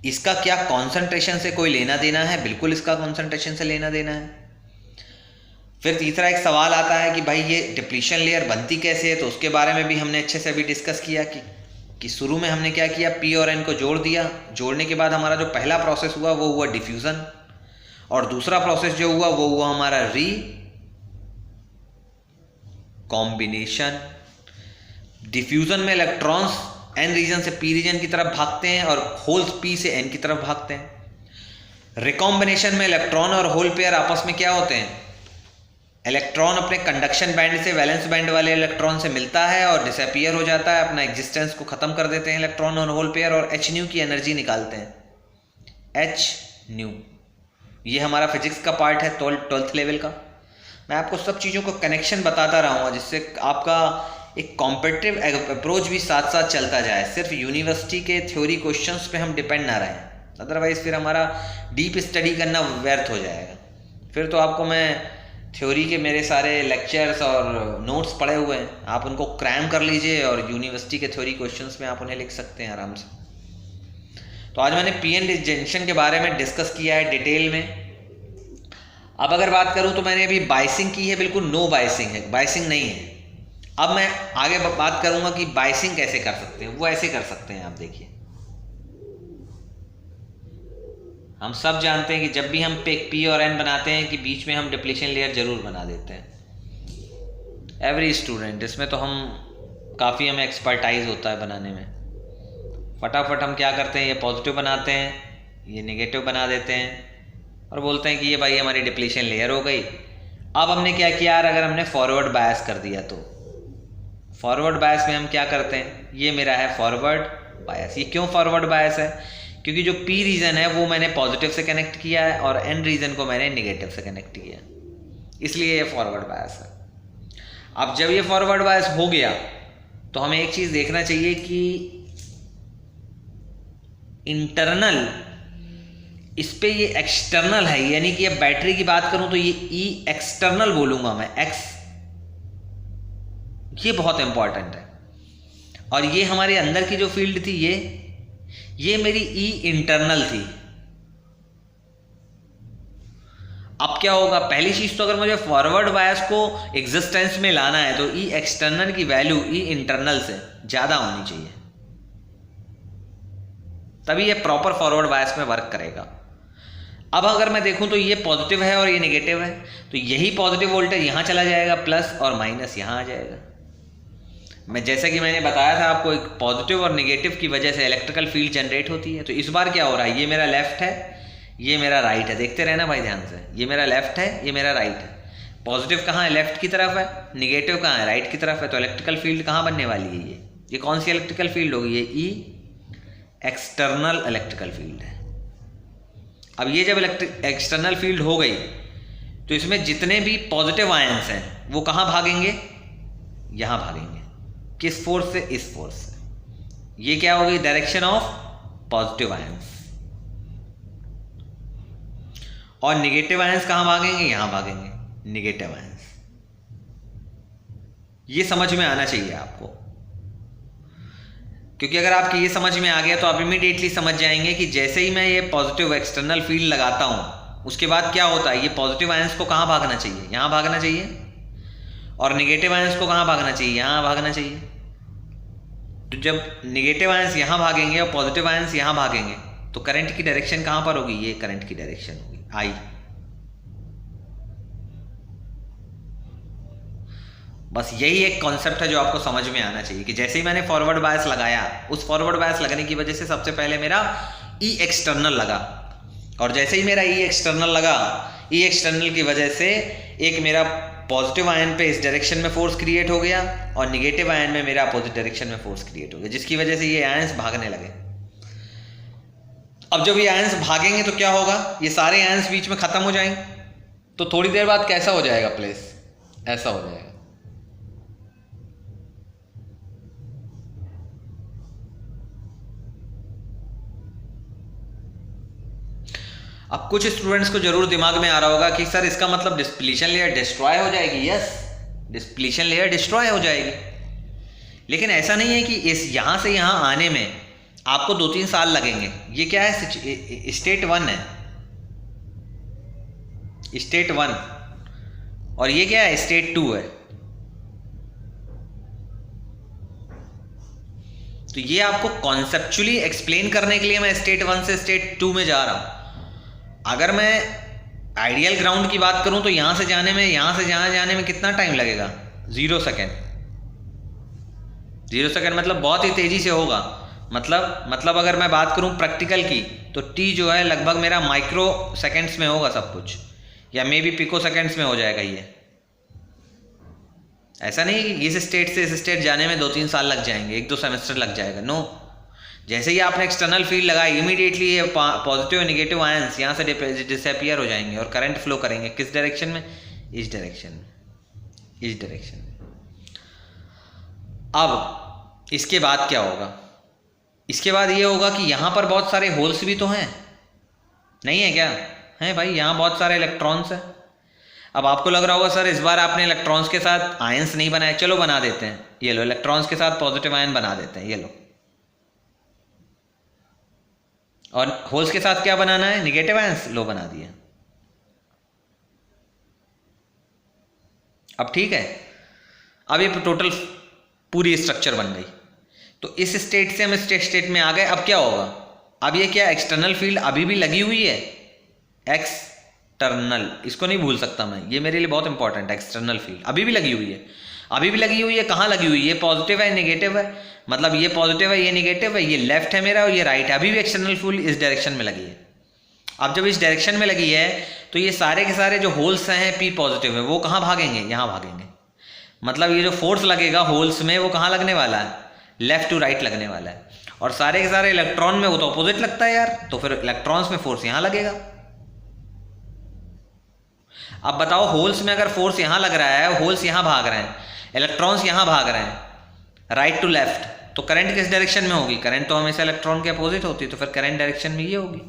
Speaker 1: इसका क्या कॉन्सेंट्रेशन से कोई लेना देना है, बिल्कुल इसका कॉन्सेंट्रेशन से लेना देना है। फिर तीसरा एक सवाल आता है कि भाई ये डिप्लीशन लेयर बनती कैसे है, तो उसके बारे में भी हमने अच्छे से अभी डिस्कस किया कि शुरू में हमने क्या किया, P और N को जोड़ दिया। जोड़ने के बाद हमारा जो पहला प्रोसेस हुआ वो हुआ डिफ्यूज़न, और दूसरा प्रोसेस जो हुआ वो हुआ हमारा री कॉम्बिनेशन। डिफ्यूज़न में इलेक्ट्रॉन्स N रीजन से P रीजन की तरफ भागते हैं और होल्स P से N की तरफ भागते हैं। रिकॉम्बिनेशन में इलेक्ट्रॉन और होल पेयर आपस में क्या होते हैं, इलेक्ट्रॉन अपने कंडक्शन बैंड से वैलेंस बैंड वाले इलेक्ट्रॉन से मिलता है और डिसअपीयर हो जाता है, अपना एग्जिस्टेंस को ख़त्म कर देते हैं इलेक्ट्रॉन और होल पेयर, और h न्यू की एनर्जी निकालते हैं। h न्यू ये हमारा फिजिक्स का पार्ट है 12th लेवल का। मैं आपको सब चीज़ों को कनेक्शन बताता रहूँगा जिससे आपका एक कॉम्पिटिटिव अप्रोच भी साथ साथ चलता जाए। सिर्फ यूनिवर्सिटी के थ्योरी क्वेश्चंस पे हम डिपेंड ना रहें, अदरवाइज़ फिर हमारा डीप स्टडी करना व्यर्थ हो जाएगा। फिर तो आपको मैं थ्योरी के मेरे सारे लेक्चर्स और नोट्स पड़े हुए हैं, आप उनको क्रैम कर लीजिए और यूनिवर्सिटी के थ्योरी क्वेश्चंस में आप उन्हें लिख सकते हैं आराम से। तो आज मैंने PN जंक्शन के बारे में डिस्कस किया है डिटेल में। अब अगर बात करूं तो मैंने अभी बाइसिंग की है, बिल्कुल नो बाइसिंग है, बाइसिंग नहीं है। अब मैं आगे बात करूंगा कि बाइसिंग कैसे कर सकते हैं। वो ऐसे कर सकते हैं, आप देखिए, हम सब जानते हैं कि जब भी हम P और N बनाते हैं कि बीच में हम डिप्लीशन लेयर जरूर बना देते हैं। एवरी स्टूडेंट, इसमें तो हम काफ़ी हमें एक्सपर्टाइज होता है बनाने में। फटाफट हम क्या करते हैं, ये पॉजिटिव बनाते हैं, ये नेगेटिव बना देते हैं और बोलते हैं कि ये भाई हमारी डिप्लीशन लेयर हो गई। अब हमने क्या किया यार, अगर हमने फॉरवर्ड बायस कर दिया तो फॉरवर्ड बायस में हम क्या करते हैं, ये मेरा है फॉरवर्ड बायस। ये क्यों फॉरवर्ड बायस है, क्योंकि जो P रीजन है वो मैंने पॉजिटिव से कनेक्ट किया है और N रीजन को मैंने नेगेटिव से कनेक्ट किया, इसलिए ये फॉरवर्ड बायस है। अब जब ये फॉरवर्ड बायस हो गया तो हमें एक चीज़ देखना चाहिए कि इंटरनल इस पे ये एक्सटर्नल है, यानी कि अब बैटरी की बात करूं तो ये ई एक्सटर्नल बोलूंगा मैं, एक्स, ये बहुत इंपॉर्टेंट है। और ये हमारे अंदर की जो फील्ड थी ये मेरी ई इंटरनल थी। अब क्या होगा, पहली चीज तो अगर मुझे फॉरवर्ड बायस को एग्जिस्टेंस में लाना है तो ई एक्सटर्नल की वैल्यू ई इंटरनल से ज्यादा होनी चाहिए, तभी ये प्रॉपर फॉरवर्ड बायस में वर्क करेगा। अब अगर मैं देखूं तो ये पॉजिटिव है और ये नेगेटिव है, तो यही पॉजिटिव वोल्टेज यहां चला जाएगा प्लस, और माइनस यहां आ जाएगा। मैं जैसा कि मैंने बताया था आपको, एक पॉजिटिव और नेगेटिव की वजह से इलेक्ट्रिकल फील्ड जनरेट होती है। तो इस बार क्या हो रहा है, ये मेरा लेफ्ट है, ये मेरा राइट है, देखते रहना भाई ध्यान से, ये मेरा लेफ्ट है, ये मेरा राइट है। पॉजिटिव कहाँ है, लेफ्ट की तरफ है, निगेटिव कहाँ है, राइट की तरफ है। तो इलेक्ट्रिकल फील्ड कहाँ बनने वाली है, ये कौन सी इलेक्ट्रिकल फील्ड होगी, ये ई एक्सटर्नल इलेक्ट्रिकल फील्ड है। अब ये जब एक्सटर्नल फील्ड हो गई तो इसमें जितने भी पॉजिटिव आयंस हैं वो कहाँ भागेंगे, यहाँ भागेंगे। किस फोर्स से, इस फोर्स से। ये क्या होगी, डायरेक्शन ऑफ पॉजिटिव आयंस। और निगेटिव आयंस कहां भागेंगे, यहां भागेंगे, निगेटिव आयंस। ये समझ में आना चाहिए आपको, क्योंकि अगर आपकी ये समझ में आ गया तो आप इमीडिएटली समझ जाएंगे कि जैसे ही मैं ये पॉजिटिव एक्सटर्नल फील्ड लगाता हूं उसके बाद क्या होता है, ये पॉजिटिव आयंस को कहां भागना चाहिए, यहां भागना चाहिए, और निगेटिव आयंस को कहां भागना चाहिए, यहां भागना चाहिए। तो जब निगेटिव आयंस यहां भागेंगे और पॉजिटिव आयंस यहां भागेंगे तो करंट की डायरेक्शन कहां पर होगी, ये करंट की डायरेक्शन होगी, आई। बस यही एक कॉन्सेप्ट है जो आपको समझ में आना चाहिए कि जैसे ही मैंने फॉरवर्ड बायस लगाया, उस फॉरवर्ड बायस लगने की वजह से सबसे पहले मेरा ई एक्सटर्नल लगा, और जैसे ही मेरा ई एक्सटर्नल लगा, ई एक्सटर्नल की वजह से एक मेरा पॉजिटिव आयन पे इस डायरेक्शन में फोर्स क्रिएट हो गया और निगेटिव आयन में मेरा अपोजिट डायरेक्शन में फोर्स क्रिएट हो गया, जिसकी वजह से ये आयंस भागने लगे। अब जब ये आयंस भागेंगे तो क्या होगा, ये सारे आयंस बीच में खत्म हो जाएंगे। तो थोड़ी देर बाद कैसा हो जाएगा प्लेस, ऐसा हो जाएगा। अब कुछ स्टूडेंट्स को जरूर दिमाग में आ रहा होगा कि सर इसका मतलब डिस्प्लीशन लेयर डिस्ट्रॉय हो जाएगी। यस, डिस्प्लीशन लेयर डिस्ट्रॉय हो जाएगी, लेकिन ऐसा नहीं है कि इस यहां से यहां आने में आपको 2-3 साल लगेंगे। ये क्या है, स्टेट 1 है, स्टेट 1, और ये क्या है, स्टेट 2 है। तो ये आपको कॉन्सेप्चुअली एक्सप्लेन करने के लिए मैं स्टेट 1 से स्टेट 2 में जा रहा हूं। अगर मैं आइडियल ग्राउंड की बात करूं तो यहां से जाने में, यहां से जहां जाने में कितना टाइम लगेगा, 0 सेकेंड। 0 सेकेंड मतलब बहुत ही तेजी से होगा। मतलब अगर मैं बात करूं प्रैक्टिकल की तो टी जो है लगभग मेरा माइक्रो सेकेंड्स में होगा सब कुछ, या मे बी पिको सेकेंड्स में हो जाएगा। ये ऐसा नहीं कि इस स्टेट से इस स्टेट जाने में 2-3 साल लग जाएंगे, 1-2 सेमेस्टर लग जाएगा। नो, जैसे ही आपने एक्सटर्नल फील्ड लगाई इमीडिएटली ये पॉजिटिव और नेगेटिव आयंस यहाँ से डिसअपियर हो जाएंगे और करंट फ्लो करेंगे किस डायरेक्शन में, इस डायरेक्शन में, इस डायरेक्शन में। अब इसके बाद क्या होगा, इसके बाद ये होगा कि यहाँ पर बहुत सारे होल्स भी तो हैं, नहीं है क्या, हैं भाई, यहाँ बहुत सारे इलेक्ट्रॉन्स हैं। अब आपको लग रहा होगा सर इस बार आपने इलेक्ट्रॉन्स के साथ आयंस नहीं बनाए, चलो बना देते हैं। ये लो, इलेक्ट्रॉन्स के साथ पॉजिटिव आयन बना देते हैं, ये लो। और होल्स के साथ क्या बनाना है, निगेटिव आयंस, लो बना दिया। अब ठीक है, अब ये टोटल पूरी स्ट्रक्चर बन गई। तो इस स्टेट से हम स्टेट में आ गए। अब क्या होगा, अब ये क्या एक्सटर्नल फील्ड अभी भी लगी हुई है, एक्सटर्नल, इसको नहीं भूल सकता मैं, ये मेरे लिए बहुत इंपॉर्टेंट है। एक्सटर्नल फील्ड अभी भी लगी हुई है, अभी भी लगी हुई है। कहाँ लगी हुई है, ये पॉजिटिव है, नेगेटिव है, मतलब ये पॉजिटिव है, ये नेगेटिव है, ये लेफ्ट है मेरा और ये राइट है। अभी भी एक्सटर्नल फील्ड इस डायरेक्शन में लगी है। अब जब इस डायरेक्शन में लगी है तो ये सारे के सारे जो होल्स हैं पी पॉजिटिव है, वो कहाँ भागेंगे, यहाँ भागेंगे। मतलब ये जो फोर्स लगेगा होल्स में वो कहाँ लगने वाला है, लेफ्ट टू राइट लगने वाला है। और सारे के सारे इलेक्ट्रॉन में वो तो अपोजिट लगता है यार, तो फिर इलेक्ट्रॉन्स में फोर्स यहाँ लगेगा। अब बताओ, होल्स में अगर फोर्स यहाँ लग रहा है, होल्स यहाँ भाग रहे हैं, इलेक्ट्रॉन्स यहाँ भाग रहे हैं, राइट टू लेफ्ट, तो करंट किस डायरेक्शन में होगी, करंट तो हमेशा इलेक्ट्रॉन के अपोजिट होती है, तो फिर करंट डायरेक्शन में ये होगी।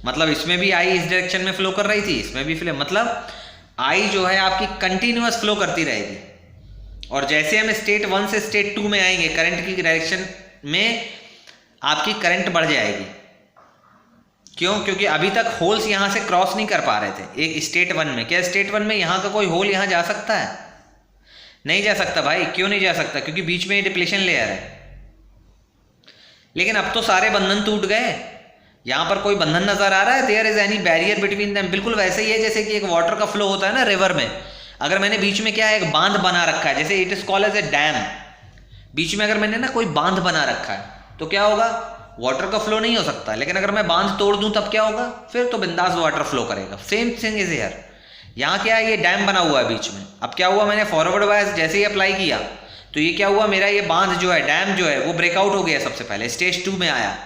Speaker 1: मतलब इसमें भी आई इस डायरेक्शन में फ्लो कर रही थी, इसमें भी फ्लो, मतलब आई जो है आपकी कंटिन्यूअस फ्लो करती रहेगी। और जैसे हम स्टेट 1 से स्टेट 2 में आएंगे, करंट की डायरेक्शन में आपकी करंट बढ़ जाएगी। क्यों? क्योंकि अभी तक होल्स यहां से क्रॉस नहीं कर पा रहे थे एक स्टेट 1 में। क्या स्टेट 1 में यहां का कोई होल यहां जा सकता है? नहीं जा सकता भाई। क्यों नहीं जा सकता? क्योंकि बीच में डिप्लीशन लेयर है। लेकिन अब तो सारे बंधन टूट गए, यहां पर कोई बंधन नजर आ रहा है? There is any barrier between them? बिल्कुल वैसे ही है जैसे कि एक वाटर का फ्लो होता है ना रिवर में। अगर मैंने बीच में क्या है, एक बांध बना रखा है, जैसे it is called as a dam. बीच में अगर मैंने ना कोई बांध बना रखा है तो क्या होगा? वाटर का फ्लो नहीं हो सकता। लेकिन अगर मैं बांध तोड़ दूं तब क्या होगा? फिर तो बिंदास वाटर फ्लो करेगा। Same thing is here. यहाँ क्या है, ये डैम बना हुआ है बीच में। अब क्या हुआ, मैंने फॉरवर्ड बायस जैसे ही अप्लाई किया तो ये क्या हुआ, मेरा ये बांध जो है, डैम जो है, वो ब्रेकआउट हो गया। सबसे पहले स्टेज 2 में आया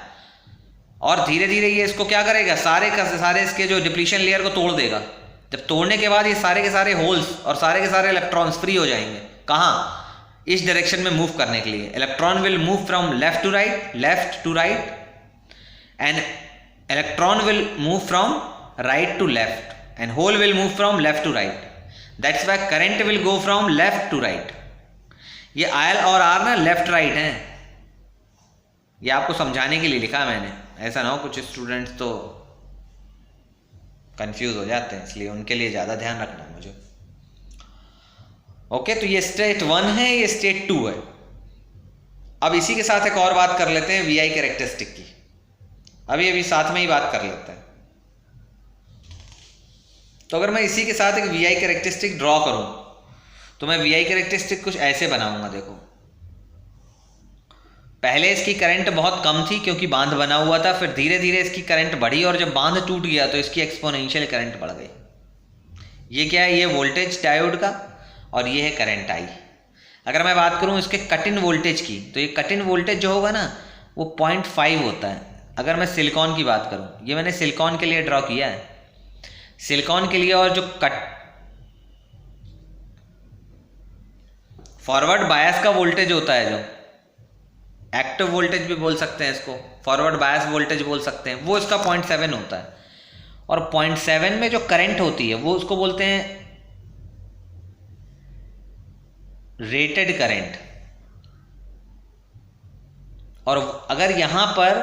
Speaker 1: और धीरे धीरे ये इसको क्या करेगा, सारे का सारे इसके जो डिप्लीशन लेयर को तोड़ देगा। जब तोड़ने के बाद ये सारे के सारे होल्स और सारे के सारे इलेक्ट्रॉन्स फ्री हो जाएंगे। कहाँ? इस डायरेक्शन में मूव करने के लिए। Electron will move from left to right and electron will move from right to left and hole will move from left to right. That's why current will go from left to right. ये I और are ना left right हैं। ये आपको समझाने के लिए लिखा मैंने, ऐसा ना हो कुछ स्टूडेंट्स तो कंफ्यूज हो जाते हैं, इसलिए उनके लिए ज़्यादा ध्यान रखना मुझे। ओके, तो ये स्टेट 1 है, ये स्टेट 2 है। अब इसी के साथ एक और बात कर लेते हैं वी आई कैरेक्टरिस्टिक की। अभी साथ में ही बात कर लेते हैं। तो अगर मैं इसी के साथ एक वी आई कैरेक्टरिस्टिक ड्रॉ करूं तो मैं वी आई कैरेक्टरिस्टिक कुछ ऐसे बनाऊंगा। देखो, पहले इसकी करंट बहुत कम थी क्योंकि बांध बना हुआ था, फिर धीरे धीरे इसकी करंट बढ़ी और जब बांध टूट गया तो इसकी एक्सपोनेंशियल करंट बढ़ गई। ये क्या है, ये वोल्टेज डायोड का और ये है करंट आई। अगर मैं बात करूं इसके कट इन वोल्टेज की तो ये कट इन वोल्टेज जो होगा ना वो 0.5 होता है। अगर मैं सिलिकॉन की बात करूं, ये मैंने सिलिकॉन के लिए ड्रॉ किया है, सिलिकॉन के लिए। और जो कट फॉरवर्ड बायस का वोल्टेज होता है, जो एक्टिव वोल्टेज भी बोल सकते हैं इसको, फॉरवर्ड बायस वोल्टेज बोल सकते हैं, वो इसका 0.7 होता है। और 0.7 में जो करंट होती है वो उसको बोलते हैं रेटेड करंट। और अगर यहां पर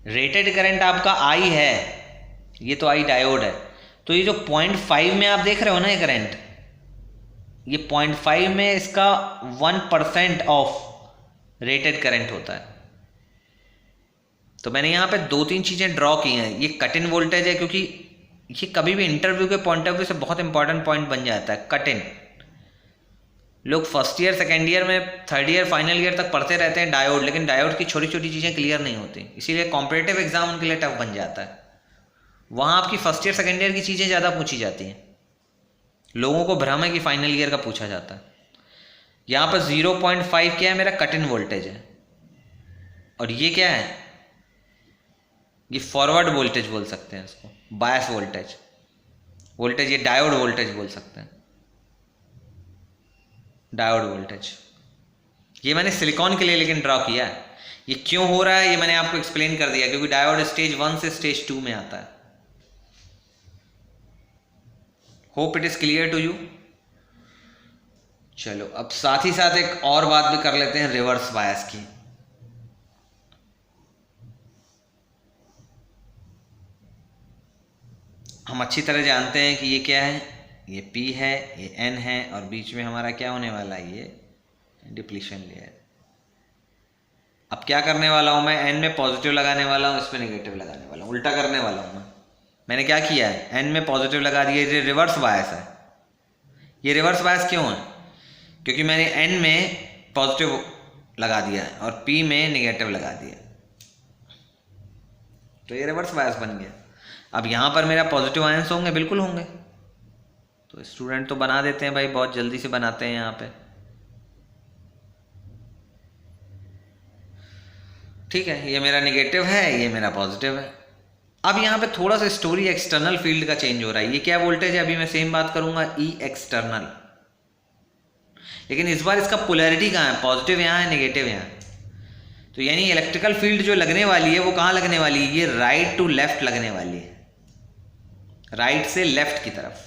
Speaker 1: रेटेड करंट आपका आई है, ये तो आई डायोड है, तो ये जो 0.5 में आप देख रहे हो ना ये करंट, ये 0.5 में इसका 1% ऑफ रेटेड करंट होता है। तो मैंने यहाँ पे 2-3 चीज़ें ड्रॉ की हैं। ये कट इन वोल्टेज है क्योंकि ये कभी भी इंटरव्यू के पॉइंट ऑफ व्यू से बहुत इंपॉर्टेंट पॉइंट बन जाता है। कट इन लोग फर्स्ट ईयर, सेकेंड ईयर में, थर्ड ईयर, फाइनल ईयर तक पढ़ते रहते हैं डायोड, लेकिन डायोड की छोटी छोटी चीज़ें क्लियर नहीं होती, इसीलिए कॉम्पिटिटिव एग्जाम उनके लिए टफ बन जाता है। वहाँ आपकी फर्स्ट ईयर सेकेंड ईयर की चीज़ें ज़्यादा पूछी जाती हैं। लोगों को भ्रम है कि फाइनल ईयर का पूछा जाता है। यहाँ पर 0.5 क्या है, मेरा कट इन वोल्टेज है। और ये क्या है, ये फॉरवर्ड वोल्टेज बोल सकते हैं इसको, बायस वोल्टेज, ये डायोड वोल्टेज बोल सकते हैं, डायोड वोल्टेज। ये मैंने सिलिकॉन के लिए लेकिन ड्रॉ किया है। ये क्यों हो रहा है ये मैंने आपको एक्सप्लेन कर दिया, क्योंकि डायोड स्टेज 1 से स्टेज 2 में आता है। Hope it is clear to you. चलो, अब साथ ही साथ एक और बात भी कर लेते हैं रिवर्स बायस की। हम अच्छी तरह जानते हैं कि ये क्या है, ये P है, ये N है, और बीच में हमारा क्या होने वाला है, ये डिप्लीशन लेयर। अब क्या करने वाला हूँ मैं, N में पॉजिटिव लगाने वाला हूँ, इसमें नेगेटिव लगाने वाला हूँ, उल्टा करने वाला हूँ मैं। मैंने क्या किया है, N में पॉजिटिव लगा दिया, ये रिवर्स बायस है। ये रिवर्स बायस क्यों है, क्योंकि मैंने N में पॉजिटिव लगा दिया है और P में नेगेटिव लगा दिया, तो ये रिवर्स बायस बन गया। अब यहाँ पर मेरा पॉजिटिव आयंस होंगे, बिल्कुल होंगे। तो स्टूडेंट तो बना देते हैं भाई, बहुत जल्दी से बनाते हैं यहाँ पे। ठीक है, ये मेरा नेगेटिव है, ये मेरा पॉजिटिव है। अब यहाँ पे थोड़ा सा स्टोरी एक्सटर्नल फील्ड का चेंज हो रहा है। ये क्या वोल्टेज है, अभी मैं सेम बात करूंगा, ई एक्सटर्नल, लेकिन इस बार इसका पोलैरिटी कहाँ है, पॉजिटिव यहाँ है, नेगेटिव यहाँ है। तो यानी इलेक्ट्रिकल फील्ड जो लगने वाली है वो कहाँ लगने वाली है, ये राइट टू लेफ्ट लगने वाली है, राइट से लेफ्ट की तरफ।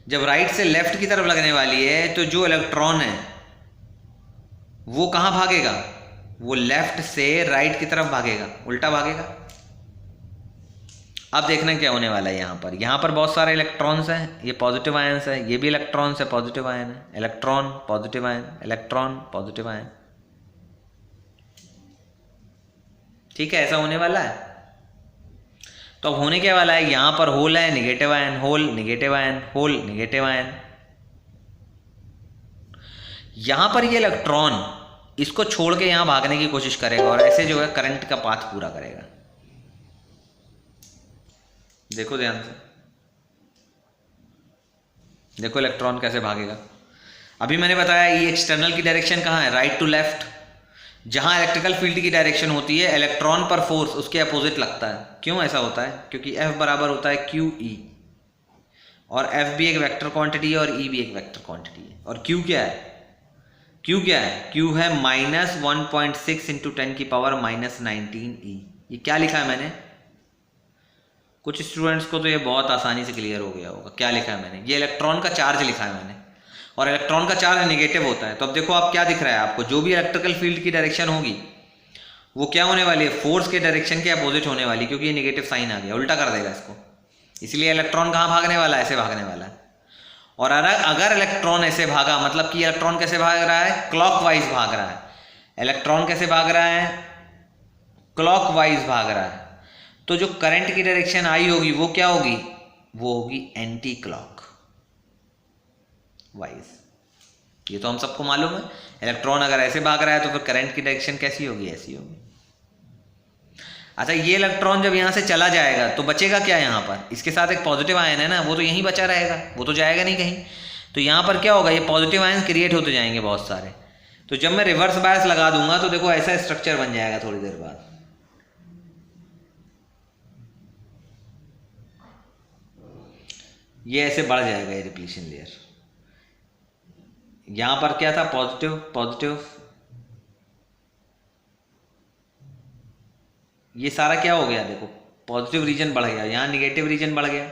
Speaker 1: जब राइट से लेफ्ट की तरफ लगने वाली है तो जो इलेक्ट्रॉन है वो कहाँ भागेगा, वो लेफ्ट से राइट की तरफ भागेगा, उल्टा भागेगा। अब देखना क्या होने वाला है यहाँ पर बहुत सारे इलेक्ट्रॉन्स हैं, ये पॉजिटिव आयन्स है, ये भी इलेक्ट्रॉन्स है, पॉजिटिव आयन है, electron positive ion, electron positive ion. ठीक है, ऐसा होने वाला है। तो अब होने क्या वाला है, यहाँ पर होल है, negative ion, hole negative ion, hole negative ion. यहाँ पर ये इलेक्ट्रॉन इसको छोड़ के यहाँ भागने की कोशिश करेगा और ऐसे जो है करंट का पाथ पूरा करेगा। देखो ध्यान से, देखो इलेक्ट्रॉन कैसे भागेगा। अभी मैंने बताया ये एक्सटर्नल की डायरेक्शन कहाँ है, राइट टू लेफ्ट। जहाँ इलेक्ट्रिकल फील्ड की डायरेक्शन होती है इलेक्ट्रॉन पर फोर्स उसके अपोजिट लगता है। क्यों ऐसा होता है, क्योंकि F बराबर होता है QE, और F भी एक वेक्टर क्वांटिटी है और E भी एक वेक्टर क्वांटिटी है। और Q क्या है, Q क्या है, Q है -1.6 × 10⁻⁻19E। ये क्या लिखा है मैंने, कुछ स्टूडेंट्स को तो ये बहुत आसानी से क्लियर हो गया होगा। क्या लिखा है मैंने, ये इलेक्ट्रॉन का चार्ज लिखा है मैंने, और इलेक्ट्रॉन का चार्ज नेगेटिव होता है। तो अब देखो आप क्या दिख रहा है आपको, जो भी इलेक्ट्रिकल फील्ड की डायरेक्शन होगी वो क्या होने वाली है, फोर्स के डायरेक्शन के अपोजिट होने वाली, क्योंकि ये नेगेटिव साइन आ गया, उल्टा कर देगा इसको। इसलिए इलेक्ट्रॉन कहाँ भागने वाला है, ऐसे भागने वाला है। और अगर इलेक्ट्रॉन ऐसे भागा, मतलब कि इलेक्ट्रॉन कैसे भाग रहा है, क्लॉकवाइज भाग रहा है। इलेक्ट्रॉन कैसे भाग रहा है, क्लॉकवाइज भाग रहा है। तो जो करंट की डायरेक्शन आई होगी वो क्या होगी, वो होगी एंटी क्लॉक वाइज। ये तो हम सबको मालूम है, इलेक्ट्रॉन अगर ऐसे भाग रहा है तो फिर करंट की डायरेक्शन कैसी होगी, ऐसी होगी। अच्छा, ये इलेक्ट्रॉन जब यहाँ से चला जाएगा तो बचेगा क्या यहाँ पर, इसके साथ एक पॉजिटिव आयन है ना, वो तो यहीं बचा रहेगा, वो तो जाएगा नहीं कहीं। तो यहाँ पर क्या होगा, ये पॉजिटिव आयन क्रिएट होते जाएंगे बहुत सारे। तो जब मैं रिवर्स बायस लगा दूंगा तो देखो ऐसा स्ट्रक्चर बन जाएगा थोड़ी देर बाद। ये ऐसे बढ़ जाएगा ये डिप्लीशन लेयर। यहाँ पर क्या था, पॉजिटिव पॉजिटिव, ये सारा क्या हो गया, देखो पॉजिटिव रीजन बढ़ गया, यहाँ निगेटिव रीजन बढ़ गया।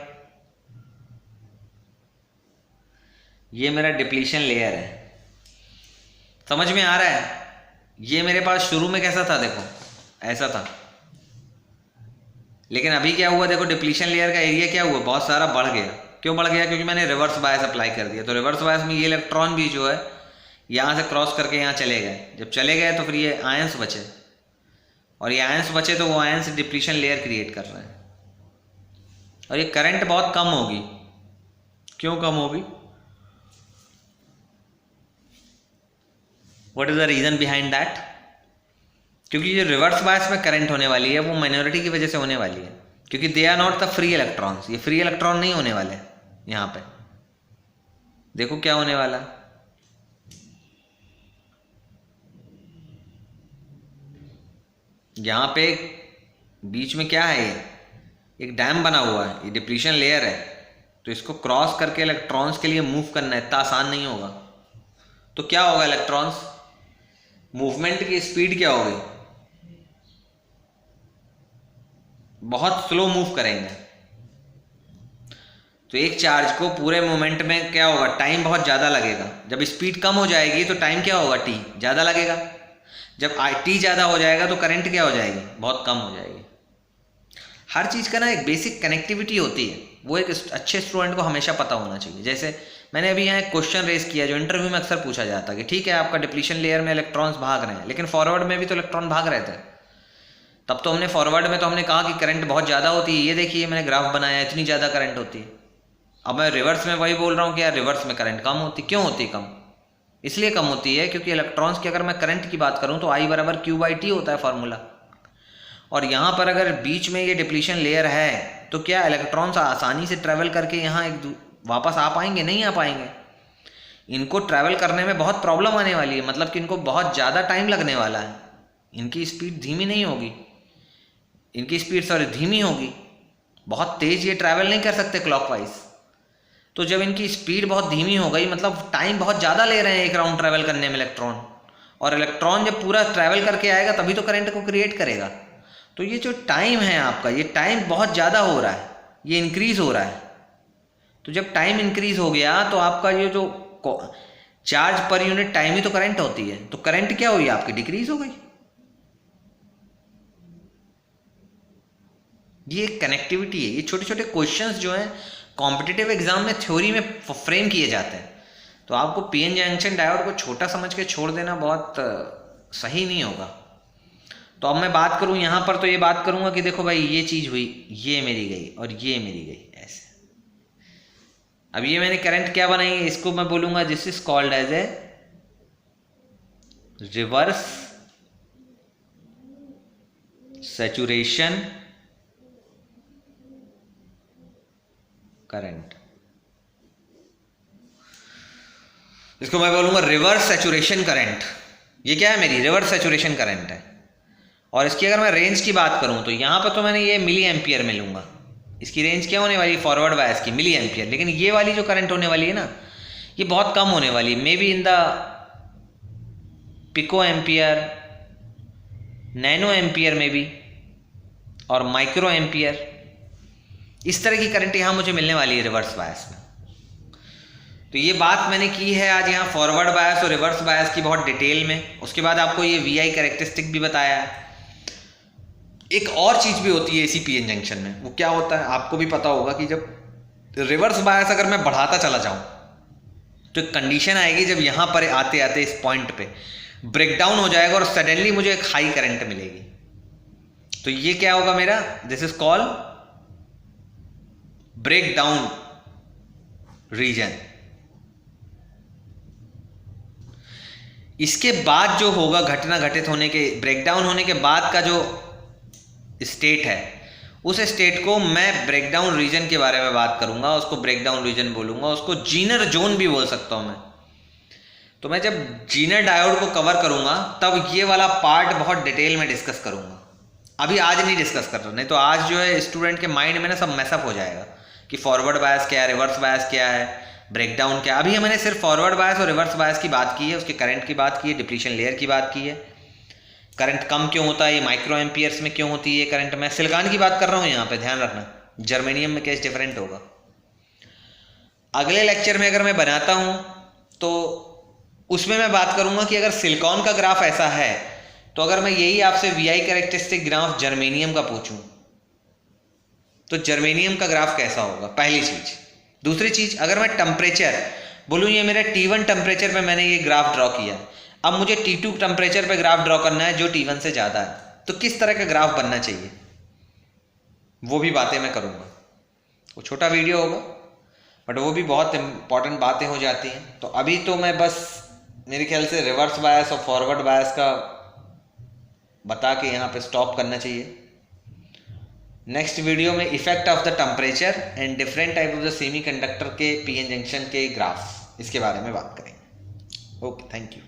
Speaker 1: ये मेरा डिप्लीशन लेयर है, समझ में आ रहा है। ये मेरे पास शुरू में कैसा था, देखो ऐसा था, लेकिन अभी क्या हुआ, देखो डिप्लीशन लेयर का एरिया क्या हुआ, बहुत सारा बढ़ गया। क्यों बढ़ गया, क्योंकि मैंने रिवर्स बायस अप्लाई कर दिया। तो रिवर्स बायस में ये इलेक्ट्रॉन भी जो है यहाँ से क्रॉस करके यहाँ चले गए। जब चले गए तो फिर ये आयंस बचे, और ये आयंस बचे तो वो आयंस डिप्लीशन लेयर क्रिएट कर रहे हैं। और ये करंट बहुत कम होगी। क्यों कम होगी, what is the reason behind that, क्योंकि ये रिवर्स बायस में करंट होने वाली है वो माइनॉरिटी की वजह से होने वाली है, क्योंकि they are not the free electrons. ये फ्री इलेक्ट्रॉन नहीं होने वाले यहाँ पे। देखो क्या होने वाला, यहाँ पे बीच में क्या है, ये एक डैम बना हुआ है, ये डिप्लीशन लेयर है। तो इसको क्रॉस करके इलेक्ट्रॉन्स के लिए मूव करना इतना आसान नहीं होगा। तो क्या होगा, इलेक्ट्रॉन्स मूवमेंट की स्पीड क्या होगी, बहुत स्लो मूव करेंगे। तो एक चार्ज को पूरे मोमेंट में क्या होगा, टाइम बहुत ज़्यादा लगेगा। जब स्पीड कम हो जाएगी तो टाइम क्या होगा, टी ज़्यादा लगेगा। जब टी ज़्यादा हो जाएगा तो करंट क्या हो जाएगी, बहुत कम हो जाएगी। हर चीज़ का ना एक बेसिक कनेक्टिविटी होती है, वो एक अच्छे स्टूडेंट को हमेशा पता होना चाहिए। जैसे मैंने अभी यहाँ एक क्वेश्चन रेस किया जो इंटरव्यू में अक्सर पूछा जाता है कि ठीक है आपका डिप्लीशन लेयर में इलेक्ट्रॉन्स भाग रहे हैं, लेकिन फॉरवर्ड में भी तो इलेक्ट्रॉन भाग रहे थे। तब तो हमने फॉरवर्ड में तो हमने कहा कि करंट बहुत ज़्यादा होती है, ये देखिए मैंने ग्राफ बनाया, इतनी ज़्यादा करंट होती है। अब मैं रिवर्स में वही बोल रहा हूँ कि यार रिवर्स में करंट कम होती। क्यों होती कम, इसलिए कम होती है क्योंकि इलेक्ट्रॉन्स की अगर मैं करंट की बात करूँ तो I = Q/T होता है फार्मूला। और यहाँ पर अगर बीच में ये डिप्लीशन लेयर है तो क्या इलेक्ट्रॉन्स आसानी से ट्रैवल करके यहाँ वापस आ पाएंगे, नहीं आ पाएंगे। इनको ट्रैवल करने में बहुत प्रॉब्लम आने वाली है, मतलब कि इनको बहुत ज़्यादा टाइम लगने वाला है। इनकी स्पीड धीमी नहीं होगी, इनकी स्पीड धीमी होगी, बहुत तेज़ ये ट्रैवल नहीं कर सकते क्लॉकवाइज। तो जब इनकी स्पीड बहुत धीमी हो गई, मतलब टाइम बहुत ज़्यादा ले रहे हैं एक राउंड ट्रैवल करने में इलेक्ट्रॉन, और इलेक्ट्रॉन जब पूरा ट्रैवल करके आएगा तभी तो करंट को क्रिएट करेगा। तो ये जो टाइम है आपका, ये टाइम बहुत ज़्यादा हो रहा है, ये इंक्रीज हो रहा है। तो जब टाइम इंक्रीज हो गया तो आपका ये जो चार्ज पर यूनिट टाइम ही तो करंट होती है, तो करंट क्या हुई आपकी, डिक्रीज हो गई। ये कनेक्टिविटी है। ये छोटे छोटे क्वेश्चंस जो हैं कॉम्पिटिटिव एग्जाम में थ्योरी में फ्रेम किए जाते हैं। तो आपको पीएन जंक्शन डायोड को छोटा समझ के छोड़ देना बहुत सही नहीं होगा। तो अब मैं बात करूं यहाँ पर, तो ये बात करूंगा कि देखो भाई ये चीज़ हुई, ये मेरी गई और ये मेरी गई, ऐसे। अब ये मैंने करंट क्या बनाई है, इसको मैं बोलूंगा this is called as a reverse saturation current. इसको मैं बोलूंगा रिवर्स सैचुरेशन करंट। ये क्या है, मेरी रिवर्स सैचुरेशन करंट है। और इसकी अगर मैं रेंज की बात करूं तो यहां पर तो मैंने ये मिली एम्पियर में लूंगा। इसकी रेंज क्या होने वाली, फॉरवर्ड बायस की मिली एम्पियर। लेकिन ये वाली जो करंट होने वाली है ना, ये बहुत कम होने वाली है, may be in the pico ampere, nano ampere में भी, और माइक्रो एम्पियर। इस तरह की करंट यहाँ मुझे मिलने वाली है रिवर्स बायस में। तो ये बात मैंने की है आज यहाँ फॉरवर्ड बायस और रिवर्स बायस की बहुत डिटेल में। उसके बाद आपको ये वीआई कैरेक्टरिस्टिक भी बताया है। एक और चीज़ भी होती है इसी पीएन जंक्शन में, वो क्या होता है आपको भी पता होगा कि जब रिवर्स बायस अगर मैं बढ़ाता चला जाऊँ तो एक कंडीशन आएगी जब यहाँ पर आते आते इस पॉइंट पे ब्रेकडाउन हो जाएगा और सडनली मुझे एक हाई करंट मिलेगी। तो ये क्या होगा मेरा, this is called breakdown region. इसके बाद जो होगा घटना घटित होने के, ब्रेकडाउन होने के बाद का जो स्टेट है, उस स्टेट को मैं ब्रेकडाउन रीजन के बारे में बात करूंगा। उसको ब्रेकडाउन रीजन बोलूंगा, उसको जीनर जोन भी बोल सकता हूं मैं। तो मैं जब जीनर डायोड को कवर करूंगा तब ये वाला पार्ट बहुत डिटेल में डिस्कस करूंगा। अभी आज नहीं डिस्कस कर रहा, नहीं तो आज जो है स्टूडेंट के माइंड में ना सब मैसअप हो जाएगा कि फॉरवर्ड बायस क्या है, रिवर्स बायस क्या है, ब्रेकडाउन क्या। अभी मैंने सिर्फ फॉरवर्ड बायस और रिवर्स बायस की बात की है, उसके करंट की बात की है, डिप्लीशन लेयर की बात की है। करंट कम क्यों होता है, ये माइक्रो एम्पियर्स में क्यों होती है करंट। मैं सिलिकॉन की बात कर रहा हूँ यहाँ पे, ध्यान रखना जर्मेनियम में केस डिफरेंट होगा। अगले लेक्चर में अगर मैं बनाता हूँ तो उसमें मैं बात करूँगा कि अगर सिलिकॉन का ग्राफ ऐसा है तो अगर मैं यही आपसे वीआई कैरेक्टरिस्टिक ग्राफ जर्मेनियम का पूछूं तो जर्मेनियम का ग्राफ कैसा होगा, पहली चीज। दूसरी चीज, अगर मैं टेम्परेचर बोलूँ ये मेरा T1 टेम्परेचर पे मैंने ये ग्राफ ड्रॉ किया, अब मुझे T2 टेम्परेचर पे ग्राफ ड्रॉ करना है जो T1 से ज़्यादा है, तो किस तरह का ग्राफ बनना चाहिए, वो भी बातें मैं करूँगा। वो छोटा वीडियो होगा बट वो भी बहुत इंपॉर्टेंट बातें हो जाती हैं। तो अभी तो मैं बस मेरे ख्याल से रिवर्स बायस और फॉरवर्ड बायस का बता के यहाँ पे स्टॉप करना चाहिए। नेक्स्ट वीडियो में effect of the temperature and different type of the semiconductor के पीएन जंक्शन के ग्राफ, इसके बारे में बात करेंगे। Okay, thank you.